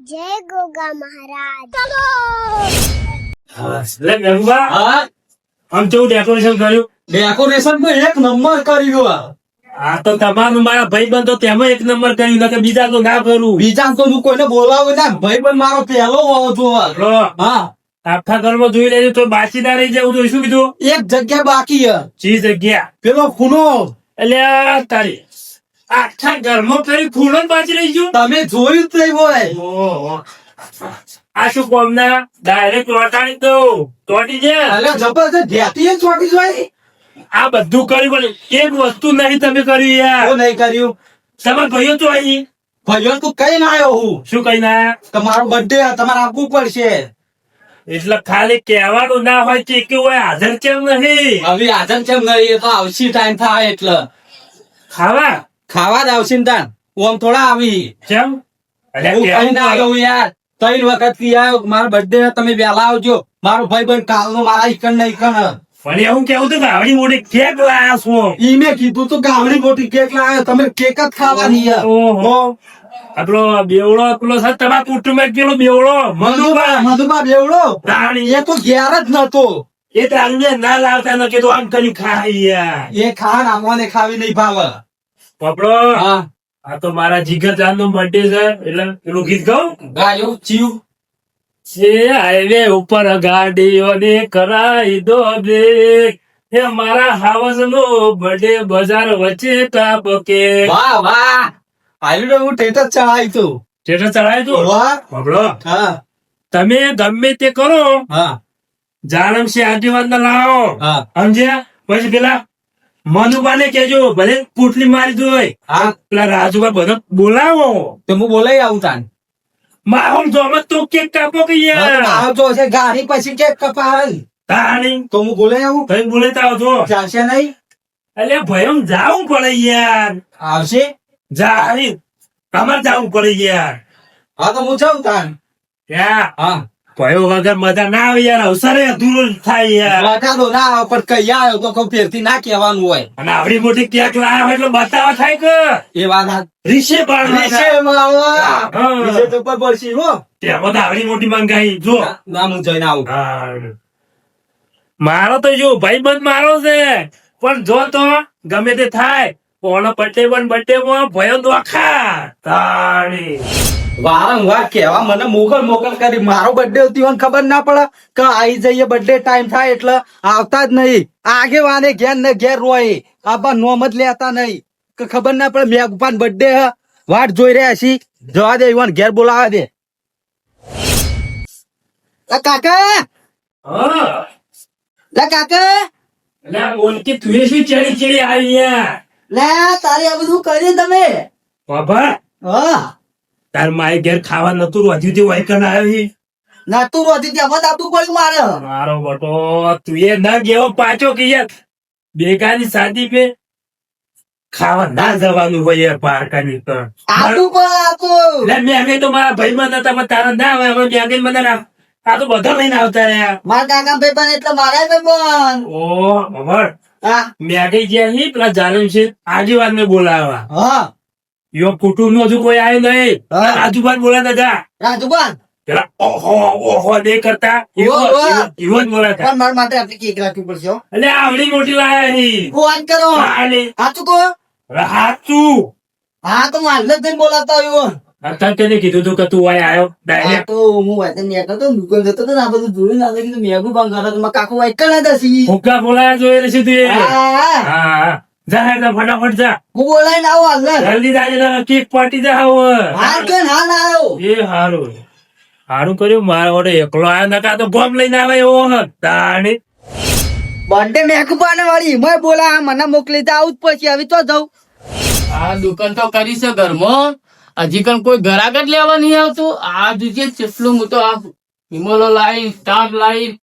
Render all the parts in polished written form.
જય ગોગા મહારાજ. એટલે મેઘુબા, હા, આમ કેવું ડેકોરેશન કર્યું? ડેકોરેશન તો એક નંબર કર્યું. આ તો તમારું મારા ભાઈબંધ તો તેમાં એક નંબર કર્યું, નકર બીજા તો ના કરું. બીજા તો હું કોઈને બોલાવું ના, ભાઈ પણ મારો પહેલો હોવો જોવે. લો, હા, આખા ઘરમાં જોઈ લેજો તો બાકી ના રહી જાય. તો શું કીધું? એક જગ્યા બાકી છે. ચી જગ્યા? પેલો ખૂણો એટલે તારી આખા ઘરમાં ફરી ખૂણો જ બાકી રહી ગયો. તમે જોયું જ નહીં હોય. ઓહો. આ શું કોમના ડાયરેક્ટ લોટાડી દો તોડી જાય. અરે જબરજસ્ત ઢેતી જ ચોટી જાય. આ બધું કર્યું પણ એક વસ્તુ નહીં તમે કર્યું યાર. હું નહીં કર્યું. તમારા ભાઈઓ તો અહીં ભાઈઓ તું કઈ ના આવ્યો હું. શું કઈ ના? તમારો બર્થડે તમારે આપવું પડશે. એટલે ખાલી કહેવાનું ના હોય કે કેવું હોય હાજર કેમ નહીં? હવે આજન કેમ નહીં, એ તો આવશે ટાઈમ થાય એટલે ખાવા ખાવા જ આવશે ને તાન. ઓમ થોડા આવી કેમ? અલ્યા હું કઈ કહેવું ના આવ્યો યાર. 3 વખત થી આવ્યો. મારો બર્થડે તમે વહેલા આવજો. મારો ભાઈ બહેન કાલનો મારા ઈકણ ને ઈકણ. પણ એવું કેવું હતું કે આવડી મોટી કેક લાયા છો. ઈ મેં કીધું તું કે આવડી મોટી કેક લાવ્યો. તમે કેક જ ખાવાની છે. ઓહો. આપણો બેવડો પેલો છે તમારા કુટુંબ પેલો બેવડો મધુબા મધુબા બેવડો તાણી એ તો ઘેર જ નતો. એ તારું ના લાવતા ન કીધું આમ કરી ખાઈ યાર. એ ખાન આમોને ખાવી નહીં ભાવે. પપડો હા, આ તો મારા જીગર જાન નો બર્થડે છે એટલે પેલું ગીત ગાઉં. ગાયો ચીવ. છે હાઈવે ઉપર ગાડીઓને કરાઈ દો બ્રેક. હે મારા હાવસ નો બર્થડે બજાર વચ્ચે કાપ કે. વાહ વાહ, આયુ હું ટેટર ચડાઈ તું. સ્ટેટસ ચડાય તું વાહ. પપડો. હા તમે ગમે તે કરો હા જાનમસિંહ આગેવાન ના લાવો હા સમજ્યા. પછી પેલા મનુબાને કેજો ભલે પૂટલી મારી દોય. હા, પેલા રાજુભાઈ બધા બોલાવો. તો હું બોલાઈ આવું તાન. માહોલ જોમત તો કેક કાપો કે યાર. આવજો છે ગાડી પછી કેક કપાવે. તાણી તો હું બોલાઈ આવું. તમે બોલેતા આવજો. ચાલશે નહીં? એટલે ભયમ જાવું પડે યાર. આવશે. જાય તમારે જાવું પડે યાર. હા તો હું જાઉં તાન. ત્યાં હા, ભયો વગર મજા ના આવે યાર. અવસરે અધૂરો જ થાય યાર. બતાડો ના આવે પણ કઈ આવ્યો તો કહું ફેરથી ના કહેવાનું હોય. અને આવડી મોટી કેક લાયા હોય એટલે બતાવવા થાય કે એ વાત હા. રીશે પાડવા થાય. વિશે તો પર પડશે હો. તેમાં તો આવડી મોટી મંગાઈ જો. ના હું જઈને આવું. હા. મારો તો જો ભાઈબંધ મારો છે પણ જો તો ગમે તે થાય કોનો બર્થડે માં ભયો દોખા તાણી. વારંવાર કેવા મને મોકલ કરી. મારો બર્થડે હતી ખબર ના પડે કે આવી જઈએ બર્થડે ટાઈમ થાય એટલે આવતા જ નહીં. આગેવાને ઘેર ને ઘેર રોય. આબા નોમ જ લેતા નહીં કે ખબર ના પડે મેઘપાન બર્થડે વાટ જોઈ રહ્યા છી. જવા દે ઈવન ઘેર બોલાવા દે. કાકા હા કાકા એટલે આ ઓલકી તું શું ચડી આવી યાર. લે તારે આ બધું કર્યું તમે. બાબા હા, તાર મારે ઘેર ખાવા નતું વધ્યું તે વાયકન આવી. ના તું રોતી ત્યાં આપવું પડ્યું મારે. મારો બટો તું એ ના ગેવો પાછો કે યાર બેગાની શાદી પે ખાવા ના જવાનું હોય યાર પારકાની તો. આપવું પણ આપું. મેં તો મારા ભાઈ માં હતા પણ તારા ના આવે. હવે મેં મને આ તો બધા લઈને આવતા રહ્યા. મારા કાકા ભાઈ પણ એટલે મારા ભાઈ પણ. ઓ ખબર હા મેં ગયા નહીં પેલા જાનમ છે આગેવાન ને બોલાવા. હા યો કુટુંબ નો હજુ કોઈ આવ્યો નહીં. હા. આજુબાજુ બોલાતા હતા રાજુબાન પેલા ઓહો નહીં કરતા ઓહો. એવો જ બોલાતા. પણ મારા માટે આપણી કેક રાખવી પડશે હો. એટલે આવડી મોટી લાયા નહીં. વાત કરો. સાચું કહો. હાચું. હા તો હું હાલ જ જઈને બોલાવતો આવ્યો. અત્યારે તેને કીધું તું કે તું અહીં આવ્યો હા ડાયરેક્ટ. તો હું વાતે નીકળતો દુકાન જતો હતો ને આ બધું જોયું ને આ કીધું મેઘું પણ ઘરે તો મારા કાકુ વાઈટ કરના દસી. ભૂકા બોલાયા જોઈ રહેશે તું એ. હા હા જા હેડો ફટાફટ જા. હું બોલાઈને આવું હાલ ને. જલ્દી જાજે કેક પાર્ટી જા હવે. હાલ કે ના ના આવ્યો. એ હારું હારું કર્યું. મારા વડે એકલો આવ્યો નકા તો બોમ્બ લઈને આવે એવો હોત. તાણી બર્થડે મેઘુબાને વાળી મેં બોલા મને મોકલી દે આવું જ પછી હવે તો જાઉં. આ દુકાન તો કરી છે ઘરમાં, હજી કણ કોઈ ઘરાક જ લેવા નહીં આવતું. આ જોજે કેટલું મોટો આ હિમોલો લાઈન સ્ટાફ લાઈન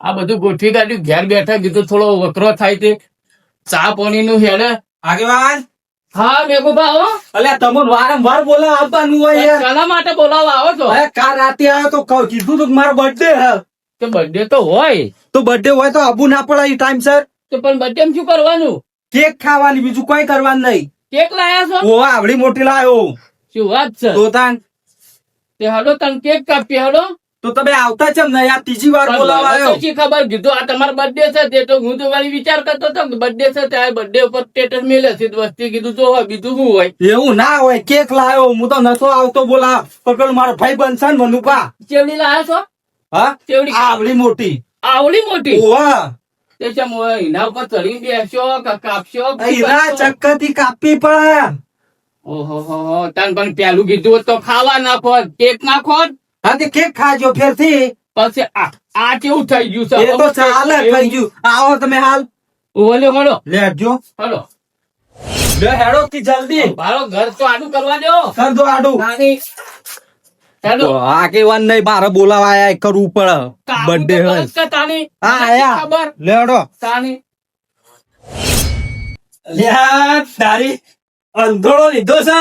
આ બધું ગોઠવી કાઢ્યું. ઘેર બેઠા કીધું થોડો વકરો થાય તે ચા પાણી નું હેડે. આગેવાન હા મેઘુભા હો, અલ્યા તમે વારંવાર બોલા આવવાનું હોય યાર. શાના માટે બોલાવવા આવો છો? અરે કાલ રાતે આવ્યો તો કીધું તું કે મારો બર્થડે હે. કે બર્થડે તો હોય તો બર્થડે હોય તો આબુ ના પડે એ ટાઈમ સર. તો પણ બર્થડે શું કરવાનું? કેક ખાવાની બીજું કોઈ કરવાનું નહીં. કેક લાયા છો? ઓ આવડી મોટી લાયો. શું વાત છે? તો તાન તે હડો તને કેક કાપી હડો. તો તમે આવતા છે ને આ ત્રીજી વાર બોલાવા મને આવ્યો. તો શી ખબર કીધું આ તમારો બર્થડે છે તે તો હું તો વળી વિચાર કરતો હતો કે બર્થડે છે ત્યારે બર્થડે ઉપર સ્ટેટસ મેલે છે તો વસ્તી કીધું તો હોય બીજું શું હોય. એવું ના હોય, કેક લાવ્યો હું તો નતો આવતો બોલા. પણ પેલો મારો ભાઈ બનશે ને મનુભા. ચેવડી લાયા છો? હા ચેવડી આવડી મોટી. આવડી મોટી ઓવા તે ચમ હોય એના ઉપર ચડી બેસશો કે કાપશો કે શું એના કરશો? ચક્કર થી કાપી પડે. ઓહો હો હો તને પણ પેલું કીધું હોત તો ખાવા નાખો કેક નાખો હા તે કેક ખાજો ફેરથી. પછી આ કેવું થઈ ગયું છે? એ તો ચાલે થઈ ગયું. આવો તમે હાલ ઓલે હળો લેજો. હળો લે હેડો કી જલ્દી મારો ઘર તો આડું કરવા દો. કર દો આડું. નાની હેડો આગેવાન નહીં મારે બોલાવા આયા કરવું પડે બર્થડે હોય. તાની હા આયા ખબર લેડો. તાની લ્યા તારી અંધોળો લીધો છે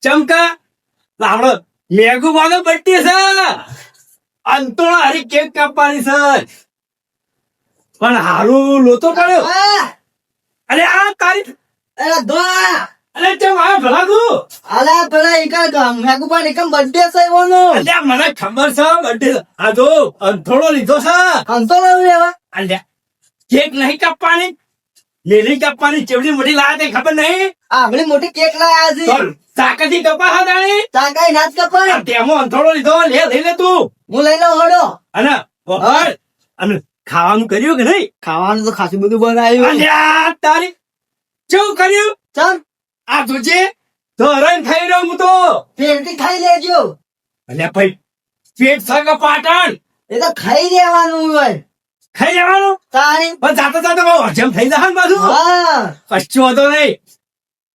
ચમકા લાવડો મેઘુ બાનો બટ્ટી છે અંતોળો હારી કેક કાપવાની છે પણ હારું લોતો પડ્યો. અરે આ તારી અરે ચમ આ ભલા તું અલ્યા મને ખબર છે બર્થડે આ જો અંથોડો લીધો છે અલ્યા કેક નહીં કાપવાની લીલી કાપવાની ચેવડી મોટી લાયા તે ખબર નહીં મોટી કેક લાયા છે ચાલ સાકરથી કપા હાદાણી તાકાઈ નાચ કપાય તેમાં અંથોડો લીધો લઈ લે તું હું લઈ લઉં હડો અને વગર અને ખાવાનું કર્યું કે નહીં ખાવાનું તો ખાસું બધું બનાવ્યું અલ્યા તારી કેવું કર્યું ચાલ આ તુજે ધોરણ ખાઈ રહ્યો હું તો ફેરથી ખાઈ લેજો અલ્યા ભાઈ પેટ સગ પાટણ એ તો ખાઈ લેવાનું હોય ખાઈ લેવાનું તાણી પણ જાતા જાતા બહુ હજમ થઈ જાય ને પાછું હા કશું હતો નહીં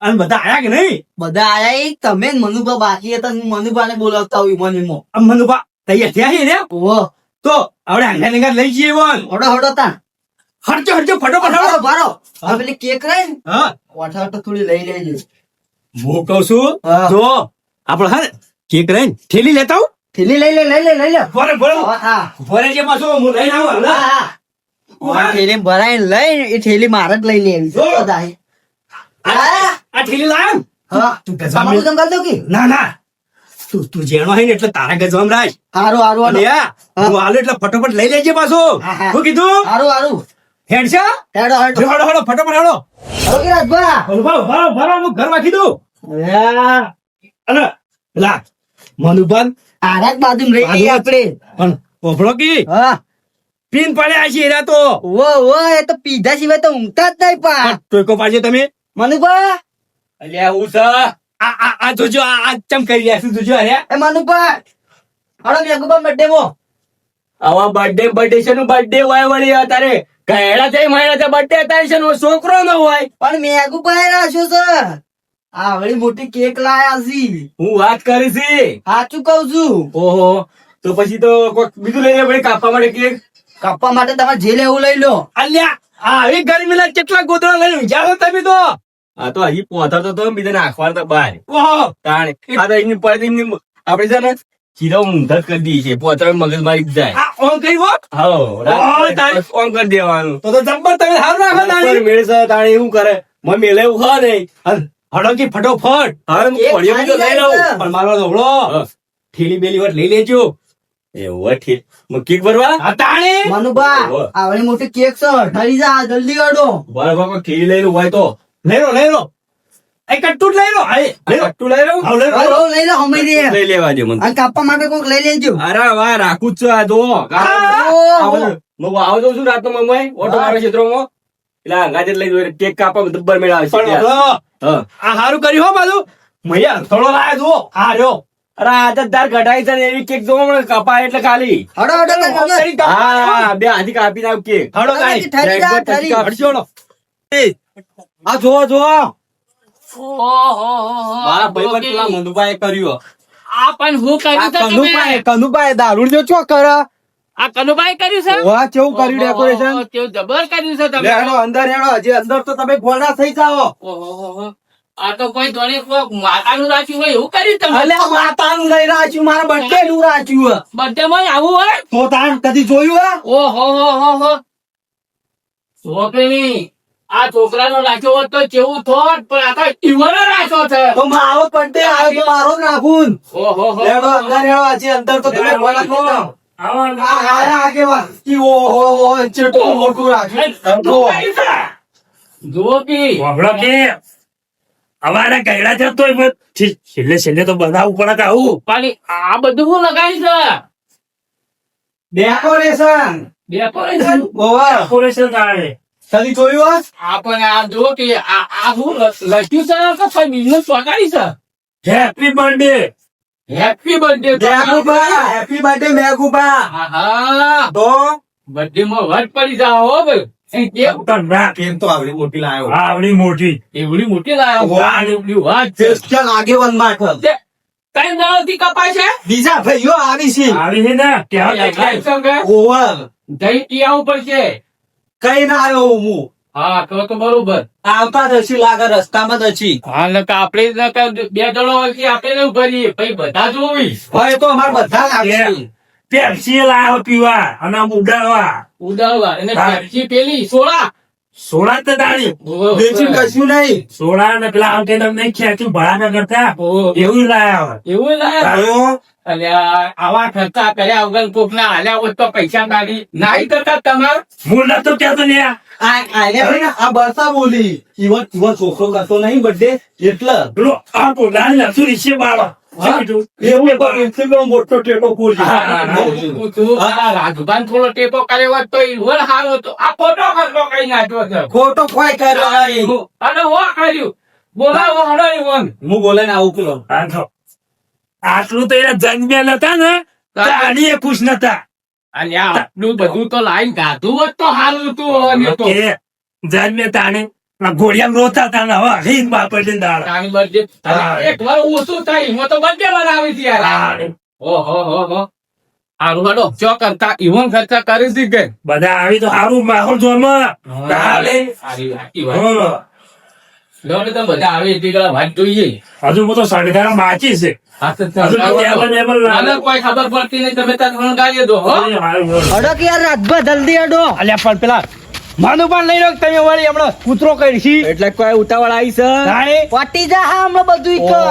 અને બધા આયા કે નહીં બધા આયા ઈ તમે ને મનુભા બાકી હતા હું મનુભા ને બોલાવતા હોય મનીમો આમ મનુભા તૈયાર થયા છે રે ઓહો તો હવે આંગા નિંગા લઈ જઈએ બોલ હડો હડો તા હરજો હરજો ફટોફટ ભારો હળો. ભારો આ પેલી કેક રહે ને હા વાઠા થોડી લઈ લેજો હું કઉ છું હા. જો આપડે હા કેક રહે ને થેલી લેતા આવું થેલી લઈ લે બોલે બોલે હા બોલે જે પાછો હું લઈને આવું હા હમણાં. હા થેલી ભરાઈને લઈ એ થેલી મારે જ લઈ લેવી છે જો. બધાએ. આ થેલી લાવ ને. હા તું તમારું ગજવામાં કામ કરતો કે ના ના તું જેણો હોય ને એટલે તારા ગજવામાં રાખ હારું હારું અને હારું આ હું હાલો એટલે ફટોફટ લઈ લેજે પાછો હા, હા. શું કીધું હારું હારું હેડ છે હેડો હેડો હળો હળો ફટોફટ હળો હારું કે રાજભા ભરો હું ઘરમાં કીધું અને લા મનુભાન આરાક બાજુ રહી ગઈ આપણે પણ ઓભળો કી હા પીન પડ્યા છે એરા તો ઓ એ તો પીધા સિવાય તો ઊંઘતા જ નહીં પા ટોયકો પાડજો તમે મનુભા અલ્યા હું છે આ જોજો આ ચમ કરી રહ્યા છું જોજો અરે એ મનુભા હાલો મેઘુબા બર્થડે મો આવા બર્થડે છે નું બર્થડે હોય વળી અત્યારે કહેડા થઈ મહિના બર્થડે અત્યારે છે ને છોકરો ન હોય. પણ મેઘુબા એ રાખ્યો છે આવડી મોટી કેક લાયા છે હું વાત કરી છે. સાચું કઉ છું ઓહો તો પછી તો કોઈક બીજું લઈને પડે કાપવા માટે કેક. કાપવા માટે તમારે જે લેવું લઈ લો અલ્યા આવી ગરમીના કેટલા ગોદડા લઈને વિચારો તમે તો આ તો હજી પહોંચતો તો બીજા નાખવાનો તો બહાર ઓહો તાણે આ તો એમની પડે એમની આપડે છે ને સીધા ઊંધા જ કરી દઈએ છીએ પોતા મગજ મારી જ જાય. આ ઓન કરી વોટ હાલો ઓય તારી. ઓન કરી દેવાનું. તો જબ્બર તમે હાલ રાખો પર તાણી. મેળે તાણે એવું કરે મને મેલે એવું હા નહીં. હળો કી ફટોફટ હવે હું એક પડ્યો બીજો લઈ લઉં. ખાલી પણ મારો ધોળો હા. થેલી બેલી વટ લઈ લેજો એવું ઠીક કેક ભરવા આ તાણી મનુભા ઓહો. આવડી મોટી કેક છે ઠરી જા જલ્દી વાળો બરાબર ઠીલી લઈને હોય તો લઈ લો એ કટ્ટું જ લઈ લો લઈ લો કટ્ટું લઈ લઉં. આવ લઈ લો લઈ લો હમે દે લઈ લેવા દે મને. અને કાપવા માટે કોક લઈ લેજો અરે વાહ રાખું જ છું આ જો ઓહો. હું આવો જઉં છું રાતનો મમ્મી ઓટો મારો ક્ષેત્રમાં એટલે અંગાજે લઈ જઉં કેક કાપવા દબ્બર મેળાવે છે પણ ત્યાં. હળો, હા. આ હારું કર્યું હો બાજુ મૈયા થોડો લાયા જુઓ આ રહ્યો અરે આજે તાર કઢાઈ છે ને એવી કેક જો મને કપાય એટલે ખાલી હડો હડો હા બે હાથી કાપી નાખ કેક હળો તાણી. ઠરી જા ઠરી હળશો હળો. આ જો મારા ભાઈ પણ પેલા મંદુભાઈ કર્યું. આ પણ હું કર્યું છે તમે? કનુભાઈ દારૂ જો ચો કર આ કનુભાઈ કર્યું છે? વાહ કેવું કર્યું ડેકોરેશન ઓહો, કેવું જબર કર્યું છે તમે. લે હેડો અંદર હેડો હજી અંદર તો તમે ગોળા થઈ જાઓ ઓહો, આ તો કોઈ ધોની કોક માતાનું રાખ્યું હોય એવું કર્યું તમે? અલ્યા માતાનું લઈ રાખ્યું મારા બર્થડે નું રાખ્યું Birthday માં આવું હોય? તો તાણ કદી જોયું હે ઓહો હો હો હો. છોકરીની આ છોકરાનો રાખ્યો હોત તો કેવું થોત પણ આ તો ઈવોનો રાખ્યો છે તો મારો birthday આવ્યો તો મારો જ નાખું. ઓહો લેડો અંદર હેડો, આજે અંદર તો તમે કોઈ નાખો. આગેવાન ઈ ઓહો ચેટલું મોટું રાખ્યું. જુઓ કે વાપરો કે અમારા ગયડા છે તોય છેલ્લે તો બનાવવું પડે કે આવું પાણી આ બધું હું લગાવી છે ડેકોરેશન ડેકોરેશન ઓવા ડેકોરેશન થાય કદી જોયું હસ? આપણે આ જુઓ કે આ હું લખ્યું છે કે ભાઈ બિઝનેસ ચોકાડી છે happy birthday happy birthday Meghuba happy birthday Meghuba. હા તો બર્થડે માં વટ પડી જાવ હો ભાઈ કેમ કેમ તો આવડી મોટી લાયો. આવડી મોટી એવડી મોટી લાવ્યો વાહ. એવડી વાત છે ક્રિશ્ચિયન આગેવાન માટે કઈ દાડોથી કપાય છે બીજા ભાઈઓ આવી છે. આવી છે ને ત્યાં ઓવર જઈ ટીયા ઉપર છે કઈ ના આવ્યો હું હા તો બરોબર આવતા જ હશી લાગે રસ્તામાં જ હશી. હા નકા આપણે નકા બે જણો હોય આપણે ને ભરીએ ભાઈ બધા જોવી હવે તો અમાર બધા લાગશે. પેપ્સી લાવ્યો પીવા અને આમ ઉડાડવા ઉડાડવા અને હા. પેપ્સી પેલી સોડા સોડા તો દાડી બેચી કશું નહીં. સોડા ને પેલા આમ કે નહીં ખેંચ્યું ભરા ના કરતા ઓહો. એવું લાયા એવું લાયા આવ્યો અને આવા ખર્ચા કર્યા વગર કોક ના હાલ્યા હોત તો પૈસા કાઢી નાઈ કરતા તમારે હું નતો કહેતો ને આ બરસા બોલી ઈવન છોકરો કરતો નહીં બર્થડે એટલે પેલો આ બોલા નતું રીસે બાળો એવું એટલો મોટો ટેટો પૂરી. રાજભાન થોડો ટેપો કર્યો હોત તો ઈવન હારો હતો આ ખોટો ખર્ચો કઈ નાખ્યો છે ખોટો કોઈ કર્યો નહીં. અને હો કર્યું બોલાવો હડો ઈવન હું બોલે ને આવું પેલો આટલું તો એના જન્મ્યા નતા ને તાણી એ ખુશ નતા અને આટલું બધું તો લાઈન ગાધું હોત તો સારું હતું અને તો કે જન્મે તાણે ઘોડિયામ રોતા હતા ને હવે રીંગ બાપડે દાળ તારી birthday. અને એક વાર ઓછું થાય એમાં તો birthday બનાવી હતી યાર ઓહો હો હો હારું હડો ચો કરતા ઈવન ખર્ચા કરી હતી કે બધા આવી તો સારું માહોલ જોમાં લોને તો બધા આવે એટલી કલા વાત જોઈએ હજુ હું તો સડગામ બાકી છે હા તો હજુ તો ટેબલ બેબલ મને કોઈ ખબર પડતી નહીં તમે તાર ગાડી દો હો અડો કે યાર રાજભા જલ્દી અડો. અલ્યા પણ પેલા માનું પણ લઈ લો તમે વળી હમણાં કૂતરો કરી એટલે કોઈ ઉતાવળ આવી છે પટી જા હા હમણાં બધું ઈ કર.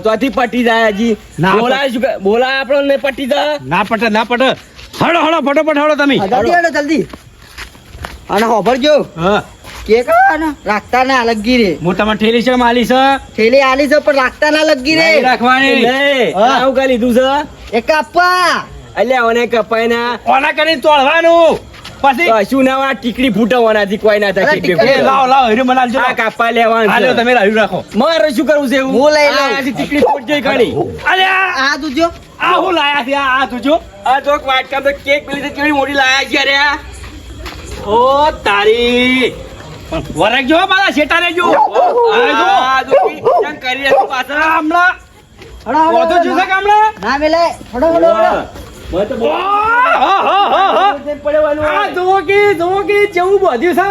ચોથી પટી જાય હજી બોલાય આપણો ને પટી જાય ના પટે હળો ફટોફટ હળો તમે જલ્દી અડો જલ્દી. અને હોભરજો હા કેક રાખતા ના અલગી રે મોટામાં ઠેલી છે માલી છે થેલી આલી છે પણ રાખતા ના અલગી રે નહીં રાખવાની હા. આવું કઈ લીધું છે એક આપવા અલ્યા ઓને કપાય ના ઓના કરીને તોડવાનું પછી શું ના ટીકડી ફૂટવાનાથી કોઈ ના થાય અરે ટીકડી લાવ હીરો બનાવજો આ કાપા લેવાનું હાલો તમે રાહ્યું રાખો મારે શું કરવું છે એવું હું લઈ લઉં. આ ટીકડી ફૂટ જઈ ખાલી અલ્યા આ તુજો આ હું લાયા છે આ તુજો આ જોક વાટ કામ તો કેક પેલી તો કેવી મોટી લાયા છે અરે ઓ તારી વરક જો મારા શેટા રે જો આ જો કેમ કરી રહ્યો પાછા હમણાં વધુ જોશે કે હમણાં ના મેલે ફડો ફડો ફડો. આ જુઓ કે જેવું બધું છે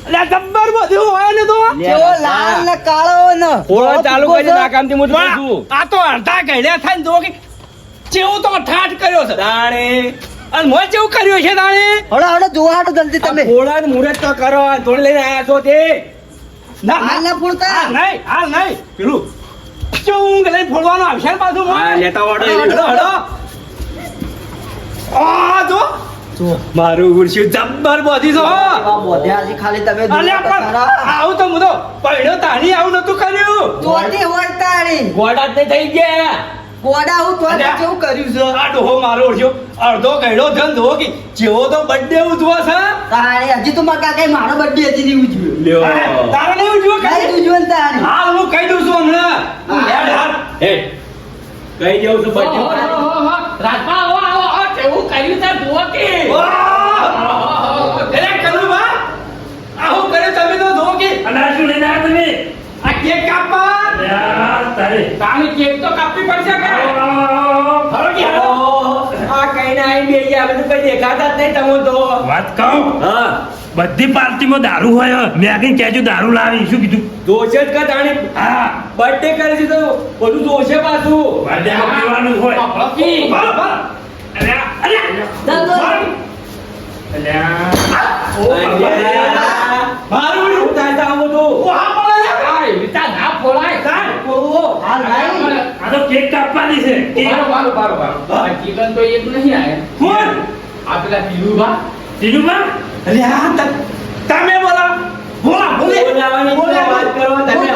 અલ્યા જબ્બર બધું હોય ને તો કેવો લાલ ને કાળો ને ઓળો ચાલુ કરી ભૂકો નાકામથી હું જોઉં છું. આ તો અડધા ગયડ્યા થાય ને જુઓ કે જેવું તો ઠાઠ કર્યો છે દાણે અને મોય જેવું કર્યું છે દાણે હડો હડો જોવા હાટો જલ્દી તમે ઘોડા મુહૂર્ત તો કરો થોડી લઈને આયા છો તે ના હાલ ના ફૂલતા હાલ નહીં પેલું ચૂંગ લઈને ફોડવાનું આવશે ને પાછું લેતા હડો આ જો મારું ગુરશું જબ્બર બોધી છો આ મોઢાથી ખાલી તમે અલ્યા પણ આવું તો હું તો પહેલો તાણી આવું નતું કર્યું તોડી હોય તારી ગોડા જ થઈ ગયા કોડા હું તો અલ્યા. કેવું કર્યું છે આ ડોહો મારો ઓળખ્યો અડધો ગયડો ધન ધો કે જેવો તો બર્થડે ઉજવો છે તારે હજી તો મારા કાકાએ મારો બર્થડે હજી નહીં ઉજવ્યો તારો નહીં ઉજવો નહીં કઈ ઉજવ્યો ને તારે હાલ હું કહી દઉં છું હમણાં તું હેડ હાલ હે કહી દઉં છું birthday રાજભા આવો આવો આવો કેવું કર્યું છે જુઓ કે અરે કરું બા આવું કરે તમે તો ધો કે અનાજુ લઈને આ તમે આ કેક કાપા યાર તારે તારી કેક તો કાપવી પડશે કે હરો કે હરો આ કઈ ના આઈ બે ગયા બધું કઈ દેખાતા જ નહીં તમે તો વાત કહું હા બધી પાર્ટીમાં દારૂ હોય મેં કહેજો દારૂ લાવી શું કીધું દોષ જ કા તાણી હા બર્થડે કરે છે તો બધું દોષે પાછું વાદ્યામાં પીવાનું હોય બાપી. અરે અરે ચાલ તો. અલ્યા મારું શું થાય છે આ બધું? આ પડે છે. આ એવી રીતે ના ફોડાય કાં? હાલ નહીં. આ તો કેક કાપવાની છે. કેક. બારો. આ ચિકન તો એક નહીં આયા. કોણ? આ પેલા ટીલુબા. ટીનુબા? અરે આ તમે બોલા. બોલાવાની વાત કરો તમે.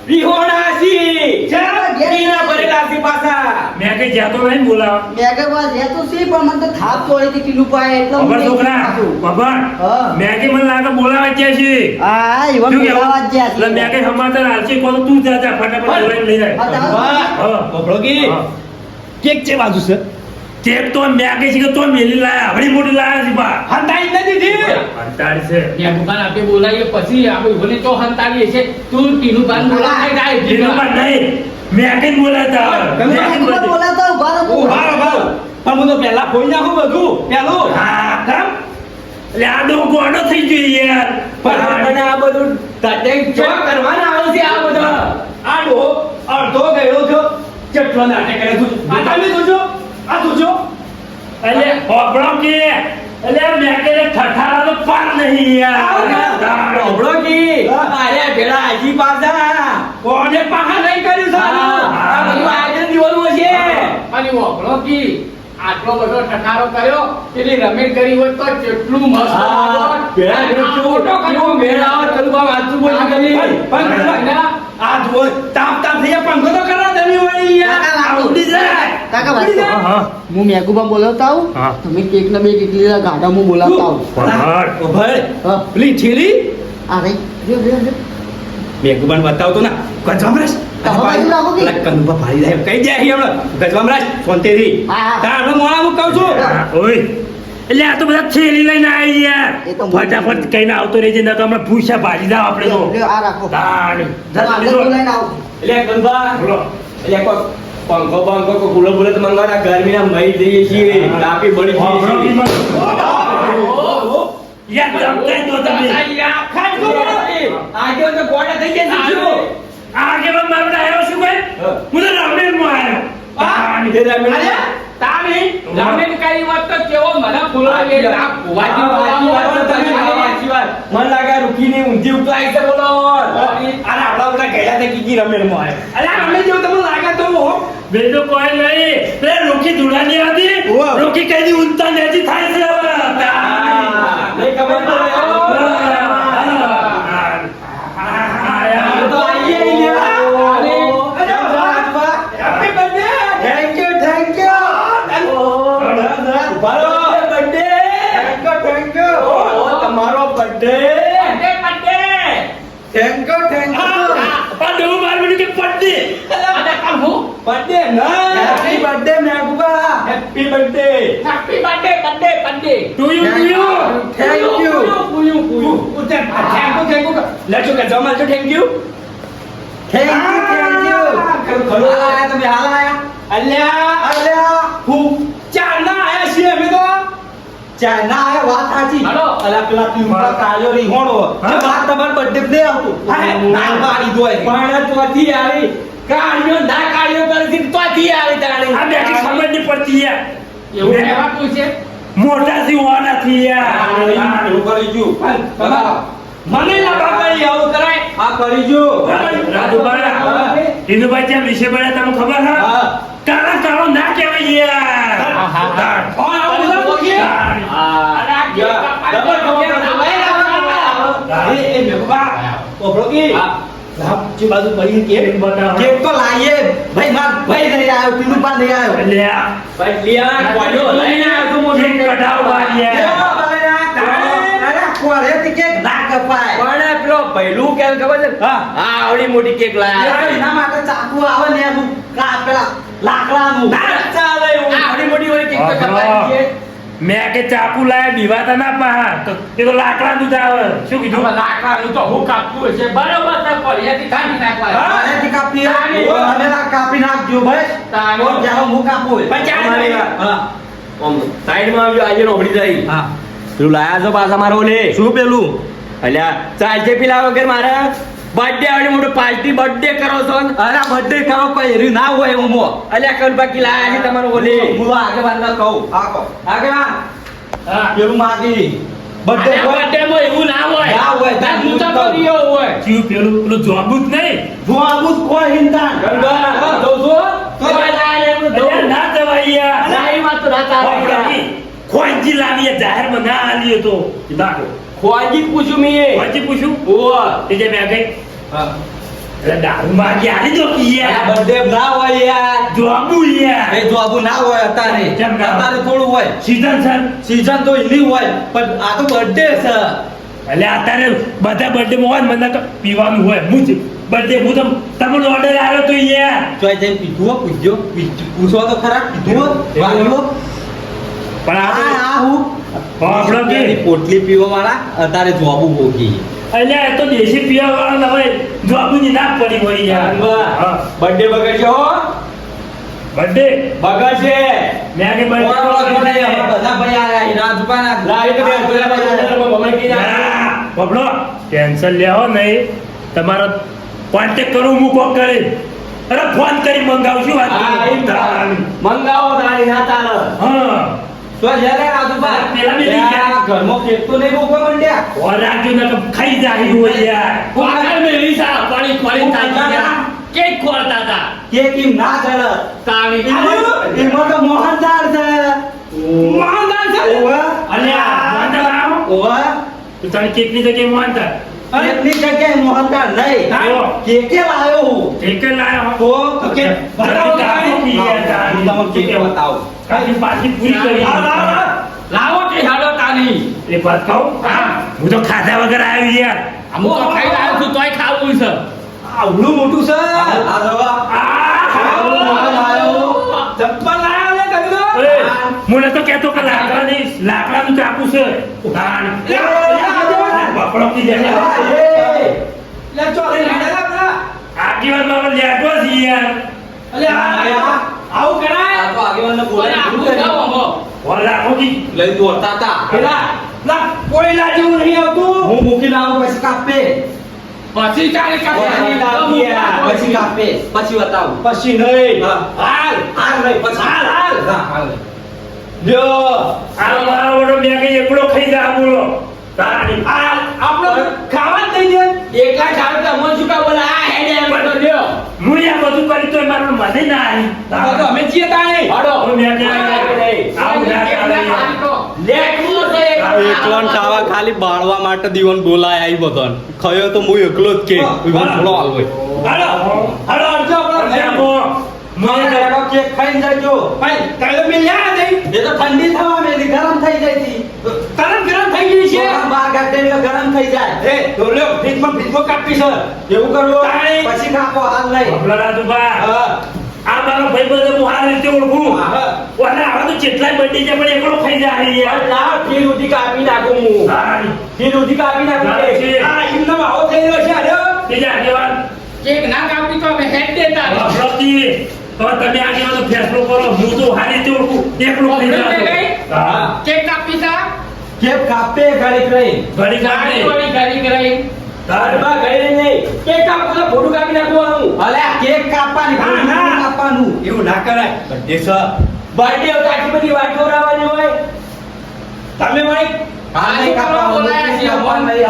વિહોણાસી. ચાલ, પીના ભરેલા છે પાછા. મેં કઈ જાતો નહીં બોલાવા. મેઘાબા રહેતો છે પણ મને તો થાપ તો અહીંથી કિલો પાય એટલે ખબર હું છોકરા ખાધું. ખબર હા. મેં કે મને લાગે બોલાવા ગયા છે. હા ઈવન શું કહેવું? બોલાવા જ જ્યાં છે. એટલે મેં કઈ સમાચાર હાલશે કોણ તું જા ફટાફટ બોલાવીને લઈ જાય. હા, ચાલો. હા. હા. કેક છે બાજુ છે કેક તો મેં કઈ છે કે તો મેલી લાયા હવડી મોટી લાયા છે બા. હંતાઈ નથી દી. હંતાઈ છે. ત્યાં દુકાન આપણે બોલાવીએ પછી આપણે બોલે તો હંતાવીએ છે. તું ટીલુબાને બોલાવાય જાય. ટીનુબા નહીં. મેં કઈ બોલાતા. તમે મેઘાબા બોલાવતા ઉભા રહો. પણ હું તો પહેલા ખોઈ નાખું બધું પેલું હા કેમ? એટલે આ ડો ગોડો થઈ ગયો યાર. પણ આ બધું તટે ચો કરવાના આવે છે આ બધા. આ ડો અડધો ગયો છો કેટલો નાટક કરે તું. આ તમે જોજો. આ જોજો. એટલે હોબળો કે એટલે મેં કે ઠઠારા તો પાર નહીં યાર. હોબળો કે અરે ભેડા આજી પાછા કોને પાહા નહીં કર્યું સારું. આ બધું આજે દીવાનું હશે. અને ઓગળો કી આટલો બધો ઠઠારો કર્યો પેલી રમેશ કરી હોય તો કેટલું મસ્ત આ જુઓ તાપ થઈ જાય પંખો તો કરવા દમી વળી યાર. ઉડી જાય. કાકા વાત તો. હું મેઘુબા બોલાવતા આવું હા. તમે કેક ને બે કેટલી ગાડા હું બોલાવતા આવું હા. પેલી ઠેલી આ રહી જો. મેઘુબાન બતાવતો ના ગજવામરાજ તમે બાજુ રાખો કે? કનુભા ભારી જાય કઈ જાય હમણાં ગજવામરાજ ફોનતેરી હા, હા. તાર મોણા હું કહું છું ઓય એટલે આ તો બધા થેલી લઈને આવી યાર. એ તો ફટાફટ કઈને આવતો રહેજે નકર હમણાં ભૂસા ભાજી જાવ આપણે તો. લ્યો, આ રાખો. તાણ. તમે આગળ બોલાવીને આવો. એટલે કનુભા બોલો. એટલે કોઈ પંખો બંખો કોઈ કુલર બુલર મંગાવતા ગરમીના મહી જઈએ છીએ તાપી બળી જઈએ છીએ. યાર જમતા તો તમે ખાટકો બોલો. આજે તો ગોડા થઈ ગયા છે શું? આ કે બંધ મારવા આવ્યો છું કોઈ હું તો રામદેવમાં આવ્યો. તાણ. તારી રમેશ કરી વાત તો કેવો મને બોલાવે આ ભુવાજી બોલાવો. મન લાગે રૂકીની ઊંધી ઉકલાઈ છે બોલો અરે આપડા બધા ગયા છે કીકી રમેલમાં આવ્યો. અલા અમે જેવું તમને લાગે તો બેજો કોઈ નહીં બે રોકી ધુડાની હતી રોકી કઈ દી ઊંચા નેજી થાય છે હવે. નહીં ખબર તો તમારો બર્થડે થેન્ક યુ પણ ડબુ માર મને કે પટ્ટી બર્થડે ના happy birthday Meghuba happy birthday happy birthday to you thank you લેજો કે જમા જો થેન્ક યુ થેન્ક યુ ખરું આયા તમે હાલ આયા અલ્યા હું ચાર ના આયા છીએ અમે તો ચાર ના આયા વાત સાચી હાલો. અલા પેલા તું કાળ્યો રહી હોણો જે વાત તમાર બર્થડે ને આવતું ના મારી દોય પણ તોથી આવી કાળ્યો ના કાળ્યો કરી તોથી આવી તાણી આ બેઠી ખબર નહીં પડતી યાર એવું કહેવાતું છે મોટા થી હોના થી યાર એવું કરી ગયું મને ના બાપા આવું કરાય આ કરી ગયું રાજુભાઈ હિન્દુભાઈ ત્યાં વિશે બળ્યા તમને ખબર હા હા. કાળા કાળો ના કહેવાય યાર કોણ આવું બધા બોલીએ? અરે આ કેક કાપવાની એ મેઘુબા ઓબળો કે જે બાજુ પડી કેક કેક તો લાઈએ ભાઈ માર ભાઈ નહીં આવ્યો પીલું પા નહીં આવ્યો એટલે આ ભાઈ લિયા કોડો લઈને આવ્યો તું મોઢે કેક કઢાવવા યાર. કોરેથી કેક ના કપાય પણ પેલો પહેલું કેમ ખબર છે હા. હા આવડી મોટી કેક લાયા એના માટે ચાકુ આવે ને એનું પેલા લાકડાનું ચાલે એવું આવડી મોટી વાળી કેક તો કપાય છે મેં કે ચાકુ લાયા દીવાતા ના પા એ તો લાકડા દૂધ આવે શું કીધું લાકડાનું તો હું કાપતું હશે બરોબર તો ફળિયાથી કાઢી નાખવા આનેથી કાપી અને ના કાપી નાખજો ભાઈ તાણી. કોણ જાઓ હું કાપું પણ ચાલ તમારી વાત. હા આમ સાઈડમાં આવજો આજે નોબડી જાય હા પેલું લાયા છો પાછા મારો લે શું પેલું અલ્યા ચાલશે પેલા વગર મારા બર્થડે આવડી મોટું પાર્ટી બર્થડે કરો છો ને? અરે બર્થડે ખાવા કોઈ એરી ના હોય હું મો અલ્યા કલ બાકી લાયા છે તમારો ઓલે હું આગેવાન ના કહું આકો આગેવાન હા પેલું માગી birthday આના હોય. birthday માં એવું ના હોય. ના હોય, ના, તાર હું તો હું કર્યો હોય. જીવ પેલું જોબું જ નહીં. જો આવું જ કોઈ હિંદાણ. ગંગા, જોઉં છું? તો આ લાય ને એમનું જોઉં. અલ્યા ના જવાય યાર. ના, એ વાત તો ના ચાલે. ખોંચી લાવીએ જાહેરમાં ના આલીએ તો નાખો. ખોજી પૂછું મેં ખોંચી પૂછ્યું ઓવા તે જે મેં કઈ હા. અરે દારૂ માંગી આલી દો કે આ યાર. birthday ના હોય યાર. જોબું યાર. એ જોબું ના હોય અત્યારે. કેમ ના? અત્યારે થોડું હોય. સીઝન છે. Season તો એની હોય પણ આ તો birthday છે. એટલે અત્યારે બધા બર્થડે માં હોય ને મને તો પીવાનું હોય. હું બર્થડે હું તો તમને ઓર્ડર આવ્યો તો યાર. ચોય જઈને પીધું હો, પૂછજો. પૂછવા તો ખરા પીધું હો, વાગ્યો. પણ આ તો આ હું આપણો કે પોટલી પીવા વાળા અત્યારે જોબું ભોગી. અલ્યા એ તો દેશી પીવા વાળા હવે જોબુની ના પડી હોય યાર. હા. બર્થડે બગડશે હો બર્થડે બગડશે મેં કે કોણ ઓળખો નહીં, બર્થડે અમે બધા ભાઈ આયા. ઈ રાજુભાઈ ના- લાવી તો બે ભમણ કી ના બબડો ટેન્શન લેવો નહીં. તમારો કોન્ટેક્ટ કરું હું કોક કરી. અરે ફોન કરી મંગાવશું હા એમ મંગાવો તારી ના ચાલે હા તો જ્યારે રાજુભાઈ પેલા બી લઈ ગયા. આ ઘરમાં કેક તો નહીં ભોગવા માંડ્યા. ઓર રાખજો ને ખાઈ જાય હોય યાર. પાગલ મેલી સા, પાણી ખોરીને થાકી ગયા. કેક ખોરતા હતા. કેક એમ ના ચડે. તાણી. એમાં તો મોહનદાર છે. મોહનદાર છે? ઓવે. અલ્યા વાંધા લાવો. ઓવે. તો તને કેકની જગ્યાએ માનતા કેકની જગ્યાએ મોહનદાર નહીં. હા. કેકે લાયો હું. એક લાયો તો કે બતાવો કાપો કાંઈ. કી યાર. હું તમને કેક બતાવું. કાપી પાછી પૂરી કરી. લાવો કે હાડો તાની. એક વાત કહું હા. હું તો ખાધા વગર આવ્યો યાર. અમુક તો ખાઈ આવ્યો છું તોય ખાવું છે. આવડું મોટું છે. આ જવા. આવડું મોટું લાયો. ચપ્પલ લાયો ને તમે તો? એ, મને તો કહેતો કે લાકડાનું ચાકુ છે. તાણ. બાપડો કી દે. લે ચોરે લાડેલા પેલા. આગેવાનમાં લેટો છે યાર. આવું કરાય. આ તો આગેવાનને કોને આખું ખાવ અમો? ઓર રાખો કી. લઈ દોડતા હતા. પેલા કોયલા જેવું નહીં આવતું. હું મૂકીને આવું પછી કાપે. પછી ચાલે પછી કાપી. પછી કાપે. પછી બતાવું. પછી નહીં. હા. હાલ હાલ નહીં, પછી હાલ, હાલ. હા, હાલ. જો આ મારો વડો મેં કઈ એકલો ખાઈ જા બોલો. તાણી. હાલ આપણો ખાવા જ નહીં દે. એકલા ખાવ તો અમો શું કા બોલા આ હેડે એમ તો લ્યો. હું આ બધું કરી તો મારું મને ના આવી. તો અમે છીએ તાણી. હાડો. હું મેં કીધું આવું ના ચાલે યાર. લેટવું છે. એકલોન ખાવા ખાલી બાળવા માટે દીવન બોલાય આવી બધાને ખયો તો હું એકલો જ કે થોડો હાલ હોય હાલો હાલો અડધો આપણો લેવો. મને કહેવાનો કેક ખાઈને જજો. ભાઈ કાલે મેં યાદ આવી. એ તો ઠંડી થવા મેલી, ગરમ થઈ જાય તી. ગરમ થઈ ગઈ છે. ગરમ બહાર કાઢે એટલે ગરમ થઈ જાય. એ તો લ્યો ભીતમાં કાપી છે. એવું કરવું તાણી. પછી કાપો, હાલ નહીં. બાપલા રાજુભા. હા. આ મારો ભાઈબંધ હું આ રીતે ઓળખું. ઓલા હવે તો જેટલાય બર્થડે છે પણ એકલો ખાઈ જાય યાર. લાવ ફીર ઉધી કાપી નાખું હું તાણી. ફીર ઉધી કાપી નાખું તાણી. આ એમનો આવો થઈ રહ્યો છે અરે બીજા આગેવાન કેક ના કાપી તો અમે હેડ દેતા રહે. બાપલાજી, તો તમે આગેવાનો ફેસલો કરો. હું તો આ રીતે ઓળખું. એકલો ખાઈ ઓળખું જાય. કઈ? હા. કેક કાપી તા કેક કાપે ઘડીક રહી. ઘડી કાપી. ગાડી વાળી ઘરી ગઈ. ઘરમાં ગઈ નહીં કે કાપું તો ફોટું કાપી નાખવાનું અલે કેક કાપવાની, હા, ફૂલ હા. કાપવાનું. એવું ના કરાય. બર્થડે છે. બર્થડે હોય આટલી બધી વાત ખવડાવવાની હોય તમે ભાઈ હાલ નહીં કાપવાનું. બોલાયા છીએ, કાપવાનું નહીં.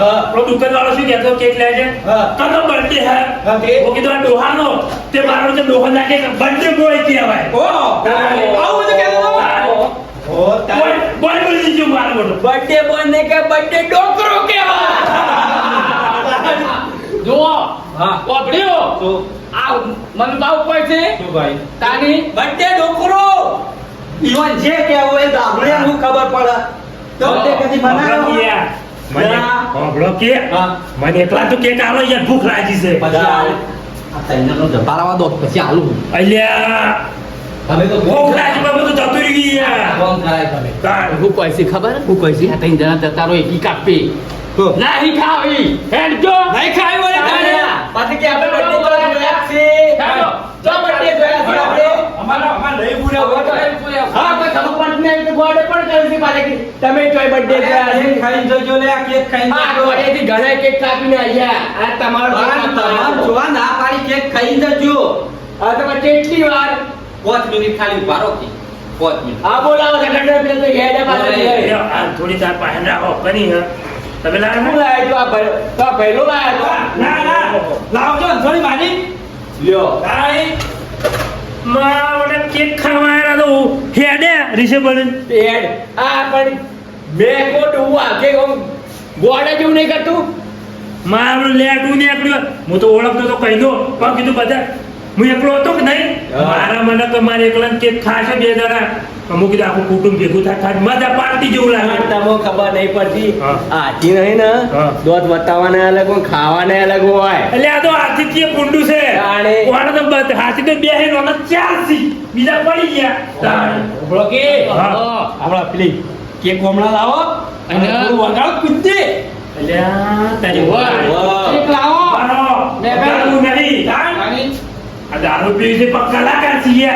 આપણો દુકાનવાળો શું કહેતો કેક લે છે હા. તો બર્થડે હે હા. હું કીધું આ ડોહાનો તે મારો જે ડોહો નાખે બર્થડે બોય કહેવાય. આવું બધું કહેતો હતો? બોય બોલી દીધું મારો મોટો. બર્થડે બોય ને કે બર્થડે ડોકરો કેવા જુઓ હા. વાપર્યો તો આ મનભાવ ઉપર છે શું ભાઈ? તાની બર્થડે ડોકરો ઈવન જે કહેવું એ દાબડિયાને શું ખબર પડે? તો તે કદી હમણાં બનાવ્યો? કે મને ના. હમણાં કે હા. મને એકલા તો કેક આલો યાર ભૂખ લાગી છે. પછી હાલ. આ તૈયારનો જપારાવા દો પછી હાલું. અલ્યા તમે તો ભૂખ લાગી પણ બધું જતું રહી ગયું યાર. કોમ કરાય તમે. તાણ. હું કોઈ છે ખબર હું કોઈ છે ત્રણ જણા જતા રહો એકી કાપી તો નહીં ખાવી હેડ જો નહીં ખાવી વળે તાને. પાછી કે આપણે બર્થડે તો જોયા જ છે હેડો. તો બર્થડે જોયા છે આપણે અમારા નહીં હવે તો એમ પૂછ્યા. હા કોઈ ખબર પડતી નહીં તો ગોળે પણ કરી છે પાછે કે તમે ચોય બર્થડે જોયા છે કેક ખાઈને જજો લે, આ કેક ખાઈને આ જજો. ગોળેથી ઘણા કેક કાપીને આયા આ તમારો કેક હા, તમામ કાપવાનો. જોવા ના પાડી કેક ખાઈને જજો. આ તમે કેટલી વાર 5 મિનિટ ખાલી ઉભા રહો કે. આ બોલાવો છે કંડક્ટર પેલો તો હેડે પાછળ આ થોડી તાર પાસે રાખો કરી હે તમે શું લાવો લાયા છો? તો આ ભૈલો લાયા છો? ના લાવજો થોડી માની લ્યો. તાઈ માવડે કેક ખાવાના તો હેડે રીસે બને હેડ. આ પણ મેં ખોટું આ કે ગોળે જેવું નહીં કરતું. મારું લેટું ને આપણું હું તો ઓળખતો તો કહી દો પણ કીધું બધા હું એકલો હતો કે નહીં હા. મારા મને તો મારે એકલા કેક ખાશે બે જણા અમુક કીધું આખું કુટુંબ ભેગું થાય મજા પાર્ટી જેવું લાગે તમને ખબર નહીં પડતી. હા. હાથી નહીં ને હા. દોત બતાવવાના અલગ હોય, ખાવાના અલગ હોય. એટલે આ તો આતિથ્ય કુંડું છે તાણે. કોણ તો હાથી તો બે હેડ ઓને ચાલસી બીજા પડી ગયા તાણે. ઉભરો કે? હા. આપણા પેલી કેક હમણાં લાવો અને વગાડ કૂદે. અલ્યા તારી વાહ. વાહ. એક લાવો. બારો. ને દારૂ નહીં તાણ. આ દારૂ પીવી છે પણ કલાકાર છીએ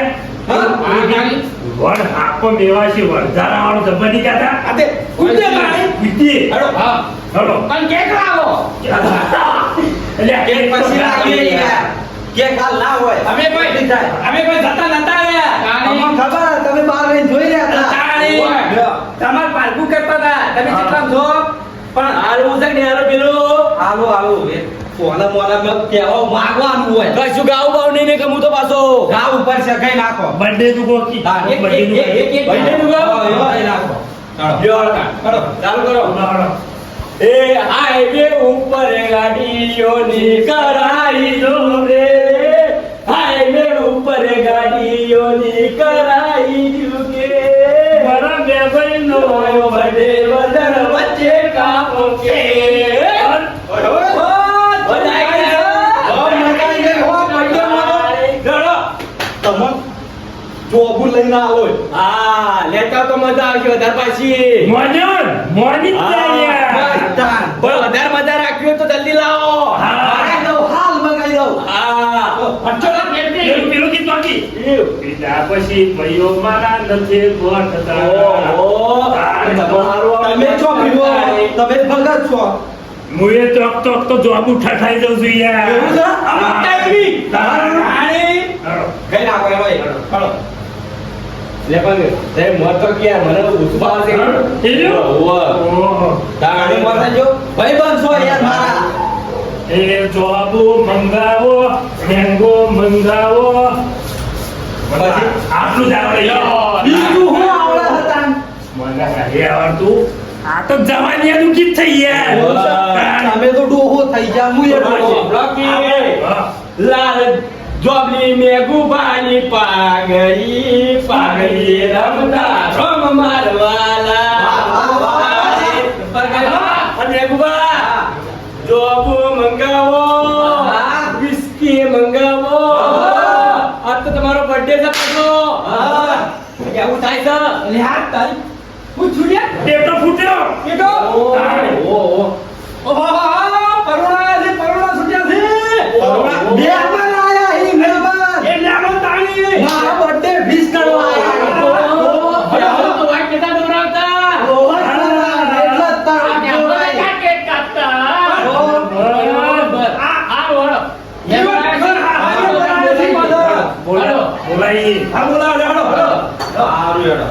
વડ હાકો મેવા છે વડધારા વાળો જબરની કાતા આતે કૂદે ભાઈ. કૂદી હેડો. હા. હલો પણ કેક લાવો. એટલે કેક પછી લાવીએ યાર. કેક હાલ ના હોય. અમે કોઈ જતા નતા રહ્યા. અમને ખબર તમે બહાર રહીને જોઈ રહ્યા હતા તમાર પાલકું કરતા હતા તમે કેટલા છો પણ હારું છે ને હારું પેલું આવો આવો કોના મોના મેં કહેવા માંગવાનું હોય કશું ગાવ બાવ નહીં ને કે હું તો પાછો ઘા ઉપર શકાઈ નાખો બર્થડે નું કોકી હા, બર્થડે નું ભાઈને નું ગાવ. નાખો લ્યો હળકા. ચાલુ કરો. એ હાઈવે ઉપર ગાડીઓની કરાઈ દો રે, હાઈવે ઉપર ગાડીઓની કરાઈ દો કે મારા બે ભાઈનો બધે બધર વચ્ચે કાપો કે જોબુ લઈને આવો હા લેતા તો મજા આવશે વધારે પાછી મોજન મોની પણ વધારે મજા રાખવી હોય તો જલ્દી લાવો હાલ મંગાઈ દઉં હા પેલું ગીત બાકી બીજા પછી ભાઈઓ મારા નથી ગોઠતા ઓહો તમે છો પીવો તમે ભગત છો મુએ તો જોબ ઉઠાઈ જઉં છું યાર એવું છે? અમુક ટાઈમની. હાલો. કઈ નાખો એનો હાલો લે પણ તે મત તો કે મને ઉસબા આવશે એ જો. ઓહો. તાણી માતા જો ભાઈ બન છો યાર મારા એ જોબ મંગાવો મેંગો મંગાવો પછી? આટલું જ આવડે યાર. બીજું હું આવડે હતા મને નહીં આવડતું આ તો જવાનિયાનું ગીત થઈ યાર તમે તો ડોહો થઈ ગયા હું એ ડોહો હા. લાલ જોબલી મેઘુબાની પાગઈ પાગઈ રમતા રમ મારવાલા અને મેઘુબા જોબુ મંગાવો વિસ્કી મંગાવો આ તો તમારો બર્થડે છે પાછો કેવું થાય છે લ્યા તારી પૂછું લે પેટો ફૂટ્યો કેટો ઓહો પરુણા છૂટ્યા છે મહેમાન આયા હી મહેમાન એ લાવો તાણી મારો બર્થડે વિશ કરવા આયા તો વાટ કેતા દોરાવતા એટલે જ તારું જોવાય. કેક કાપતા બોલાઈ હા બોલાવો હેડો હારું હેડો.